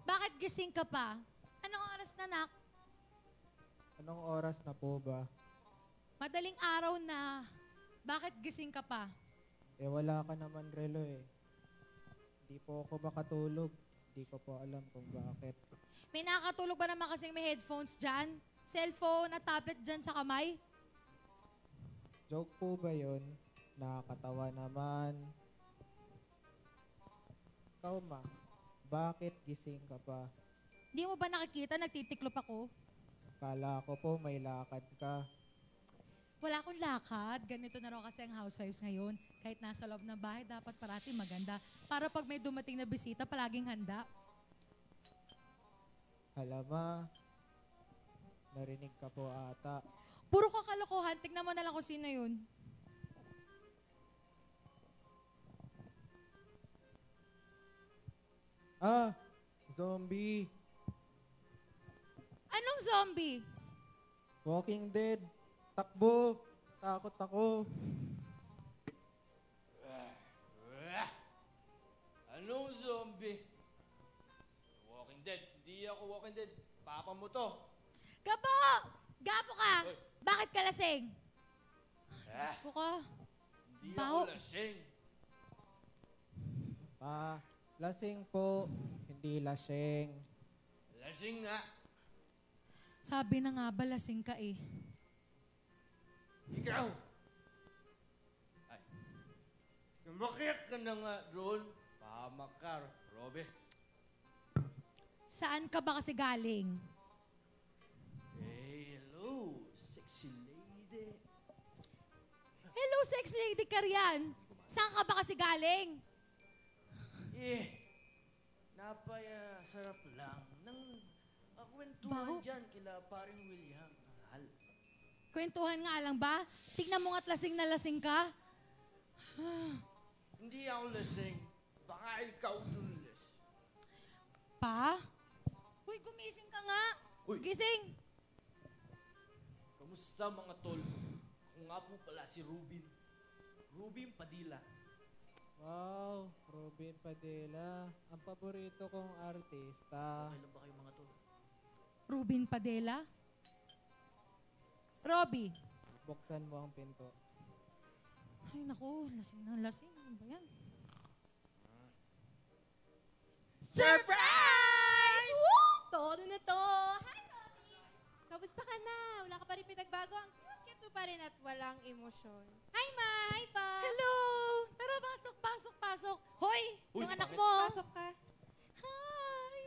Bakit gising ka pa? Anong oras na, nak? Anong oras na po ba? Madaling araw na. Bakit gising ka pa? Eh wala ka naman relo eh. Hindi po ako makatulog. Hindi ko po alam kung bakit. May nakakatulog ba naman kasing may headphones dyan? Cellphone at tablet dyan sa kamay? Joke po ba yun? Nakakatawa naman. Ikaw ma, bakit gising ka pa? Di mo ba nakikita? Nagtitiklop ako. Kala ko po may lakad ka. Wala akong lakad. Ganito na raw kasi ang housewives ngayon. Kahit nasa loob ng bahay, dapat parati maganda. Para pag may dumating na bisita, palaging handa. Halama, narinig ka po ata. Puro kakalokohan. Tignan mo na lang kung sino yun. Ah, zombie. Anong zombie? Walking Dead. Takbo. Takot ako. Anong zombie? Walking Dead. Hindi ako Walking Dead. Papa mo to. Gapo! Gapo ka! Oy. Bakit ka lasing? Ah, Gusto ka. hindi Baho. ako lasing. Pa, lasing po. Hindi lasing. Lasing nga. Sabi na nga ba lasing ka eh. Ikaw! Ay. Kumakyak ka na nga doon. Pahamak ka, Robby. Saan ka ba kasi galing? Hey, hello, sexy lady. Hello, sex lady Karian. Saan ka ba kasi galing? Eh, napaya-sarap lang ng kwentuhan Baho. dyan kila paring William. Mahal. Kwentuhan nga lang ba? Tignan mo nga't lasing na lasing ka. Hindi ako lasing. Baka ikaw dun lasing. Pa? Uy, gumising ka nga. Uy. Gising. Kamusta mga tol? Ako nga po pala si Rubin. Rubin Padilla. Wow, Robin Padilla. Ang paborito kong artista. Okay lang ba kayo mga tol? Rubin Padilla? Robby. Buksan mo ang pinto. Ay, naku. Lasing na lasing. Ano ba yan? Surprise! Woo! Todo na to! Hi, Robby! Kamusta ka na? Wala ka pa rin pinagbago? Ang cute mo pa rin at walang emosyon. Hi, Ma! Hi, Pa! Hello! Tara, pasok, pasok, pasok. Hoy, Uy, yung anak bakit? mo. Pasok ka. Hi!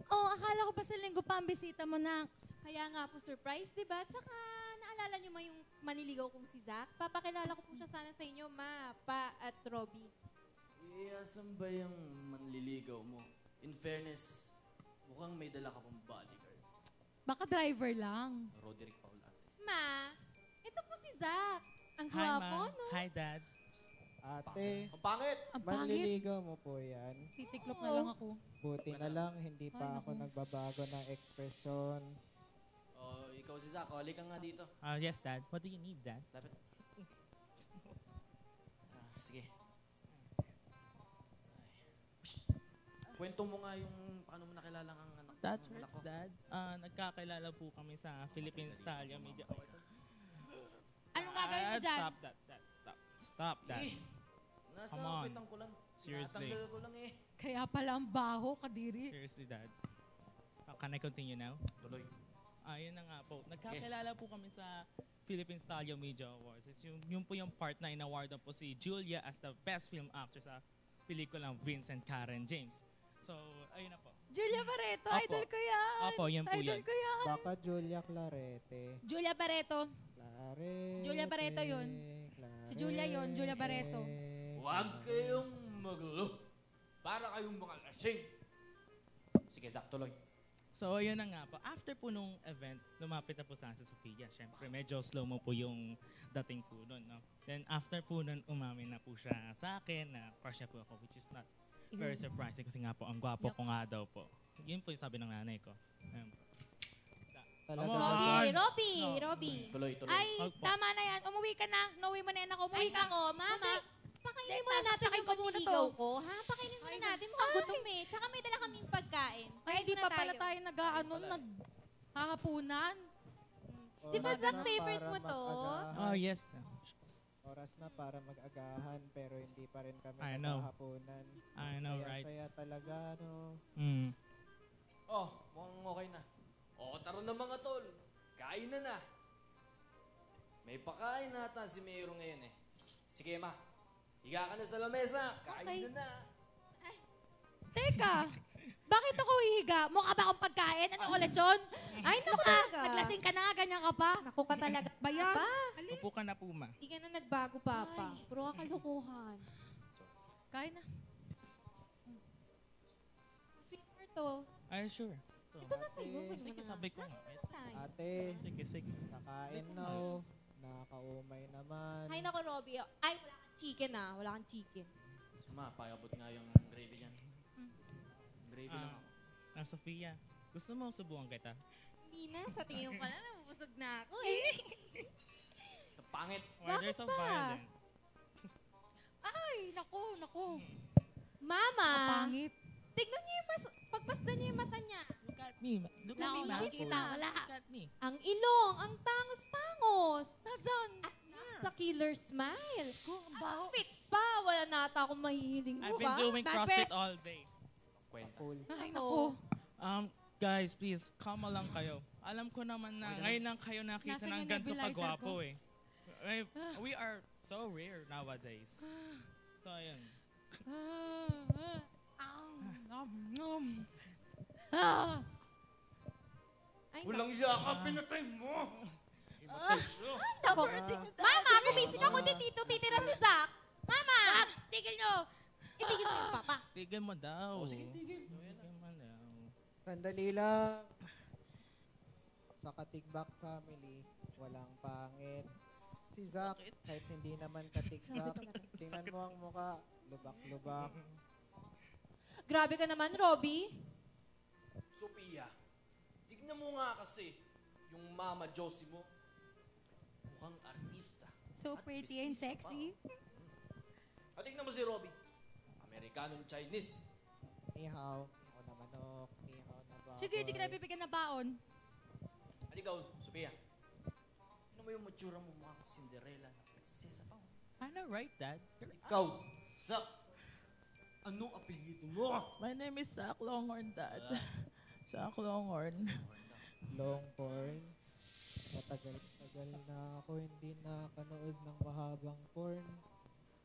Oh, akala ko ba sa linggo pa ang bisita mo, nak? Kaya nga po surprise, di ba? Tsaka naalala niyo ma yung maniligaw kong si Zach? Papakilala ko po siya sana sa inyo, Ma, Pa, at Robby. Eh, asan ba yung manliligaw mo? In fairness, mukhang may dala ka pang bodyguard. Baka driver lang. Roderick Paulate. Ma, ito po si Zach. Ang Hi, gwapo, Ma'am. no? Hi, Dad. Ate, Ang pangit! Ang pangit. manliligaw mo po yan. Titiklop na Oo. lang ako. Buti na lang, hindi Ay, pa ako naku. nagbabago ng ekspresyon. Oh, ikaw si Zach. Halika nga dito. Yes, Dad. What do you need, Dad? Dapat. Sige. Shh. Kwento mo nga yung paano mo nakilala ang anak, That ang anak hurts, ko. Dad. Nagkakilala po kami sa Philippine Stallion Media Award. Anong gagawin mo dyan? Stop that, Dad. Stop that. Eh, nasa Come on. pitang ko lang. Seriously. Natanggal ko lang eh. Kaya pala ang baho, kadiri. Seriously, Dad. Can I continue now? Tuloy. Yun na nga po. Nagkakilala po kami sa Philippine Stallion Media Awards. It's yun po yung part na in-awardan po si Julia as the best film actress sa pelikulang Vincent Karen James. So, ayun na po. Julia Barreto, Opo. idol ko yan. Opo, yan po Idol yan. ko yan. Baka Julia Clarete. Julia Barreto. Clarete. Julia Barreto yun. Si Julia yun, Julia Barreto. Huwag kayong magulo. Para kayong mga lasing. Sige, Zach, tuloy. So, ayun na nga po. After po nung event, lumapit na po sa Sofia. Siyempre, medyo slow mo po yung dating po nun, no? Then, after po nun, umamin na po siya sa akin na crush niya po ako, which is not very surprising kasi nga po, ang gwapo ko nga daw po. Yun po yung sabi ng nanay ko. Ayun po. Talaga Come on. ba? Robby, Robby, No. Robby. Tuloy, tuloy. Ay, Opo. tama na yan. Umuwi ka na. Nauwi mo na yan ako. Ay, Umuwi ka. nako, Mama. Pakainin muna natin Sasaksakin yung ko muna manliligaw to. ko, ha? Pakainin muna natin. Mukhang gutom eh. Tsaka may dala kaming pagkain. Ay, Kain hindi muna pa pala tayo naghahapunan. Di ba, Oras Zack, na favorite para mo to? mag-agahan. Oh, yes. Oras na para mag-agahan, pero hindi pa rin kami I know. naghahapunan. I know, right? Saya talaga, no? Mm. Oh, mukhang okay na. O, tara na mga tol. Kain na. May pakain na ata si Mayro ngayon eh. Sige, ma. Higa ka na sa lamesa. Kain na. Teka, bakit ako hihiga? Mukha ba akong pagkain? Ano ko, lechon? Ay, naku Mukha, talaga. naglasing ka na, ganyan ka pa. Naku ka talaga. Bayan. Papa, Upo ka na, Puma. di ka na nagbago, Papa. Puro ka kalukuhan. Kain na. Sweetheart to. Ay, sure. So, Ito na sa'yo. Ate. sige, sabi ko nga. Tayo. Ate, Sige, sige. kakain na, oh. Nakakaumay naman. Ay, naku, Robby. Ay, wala kang chicken ah. Wala kang chicken. Ma, pakabot nga yung gravy niyan. Gravy lang ako. Sofia, gusto mo subukan kita? Hindi na. Sa tingin ko lang, nabubusog na ako eh. Pangit. Why there's so ba? violent? Ay, naku. Mama, Pangit. tignan niyo yung pagmasdan niyo yung mata niya. Look at me. Look Wala at me, akong ma. nakikita. Wala. Look at me. Ang ilong, ang tangos-tangos. Nasaan? At nasa killer smile. Ang baho. Fit pa. Wala na ata akong mahihiling mo I've been ba? doing CrossFit all day. Kwenta. Cool. Ay, Oo. naku. Guys, please, calma lang kayo. Alam ko naman na Okay lang. ngayon lang kayo nakita Nasaan ng yung ganito nebulizer kagwapo ko? eh. We are so rare nowadays. So, ayun. Ay, Walang yakap, pinatay mo! Stop hurting me, Mama, gumising ako dito. Titira si Zack. Mama! Tigil nyo! Itigil mo yung papa. Tigil mo daw. O, sige, tigil. Tigil mo daw. Sandali lang. Sa Katigbak family, walang pangit. Si Zack, Sakit. kahit hindi naman katigbak, tingnan mo ang muka, lubak-lubak. Grabe ka naman, Robby. Sophia, tignan mo nga kasi yung Mama Josie mo. Mukhang artista. So At pretty and business sexy. pa. At tignan mo si Robbie. Amerikanong Chinese. Ni hao, ako na manok, ni hao na baboy. Sige, hindi ka na bibigyan ng baon. At ikaw, Sophia. Ano mo yung matsura mo mukhang Cinderella na prinsesa pa? I know, right, Dad? Ikaw, Zack. Anong apelyido mo? My name is Zach Longhorn, Dad. Zach Longhorn. Long porn. Matagal na ako hindi nakanood ng mahabang porn.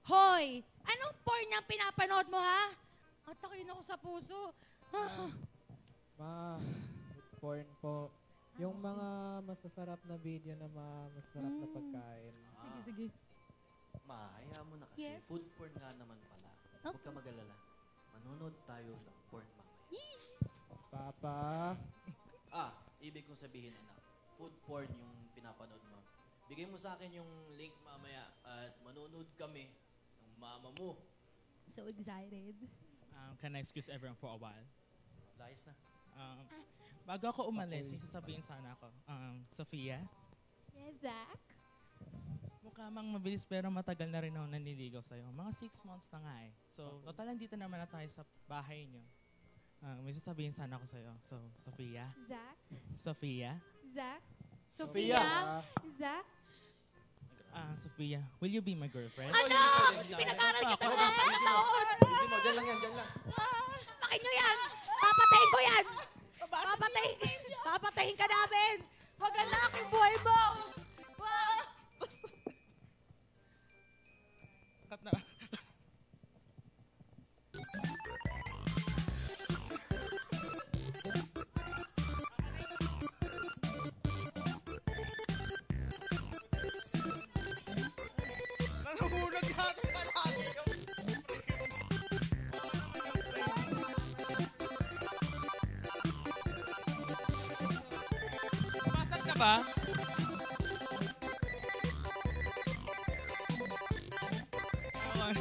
Hoy! Anong porn ang pinapanood mo, ha? Atakin ako sa puso. Ma, porn po. Yung mga masasarap na video na masasarap na pagkain. Sige. Ma, hayaan mo na kasi. Yes? Food porn nga naman pala. Huwag ka mag-alala. Manonood tayo ng porn mamaya. Papa, Ibig kong sabihin, anak. Food porn yung pinapanood mo. Bigay mo sa akin yung link mamaya at manonood kami ng mama mo. So excited. Can I excuse everyone for a while? Layas na. Bago ako umalis, may sasabihin sana ako. Sofia, Yes, Zack? mukha mang mabilis pero matagal na rin ako naniligaw sa'yo. Mga 6 months na nga eh. So, total dito naman na tayo sa bahay niyo. May sasabihin sana ako sa'yo. So, Sofia. Zack? Sofia. Zack? Sofia? Zack? Sofia, will you be my girlfriend? Ano? Pinag-aral kita sa Ayusin mo. Ayusin mo. Diyan lang yan. Diyan lang. Pakin nyo yan! Papatayin ko yan! Papatayin ka namin! Maganda akong buhay mo! Cut na. Nahulog natin palagi yung... Pasag ka ba? Awan.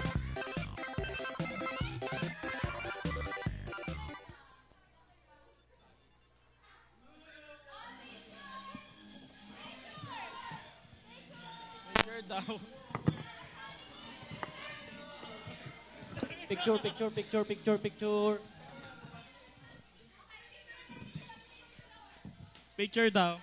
Sure daw. Picture, picture, picture, picture, picture. Picture daw.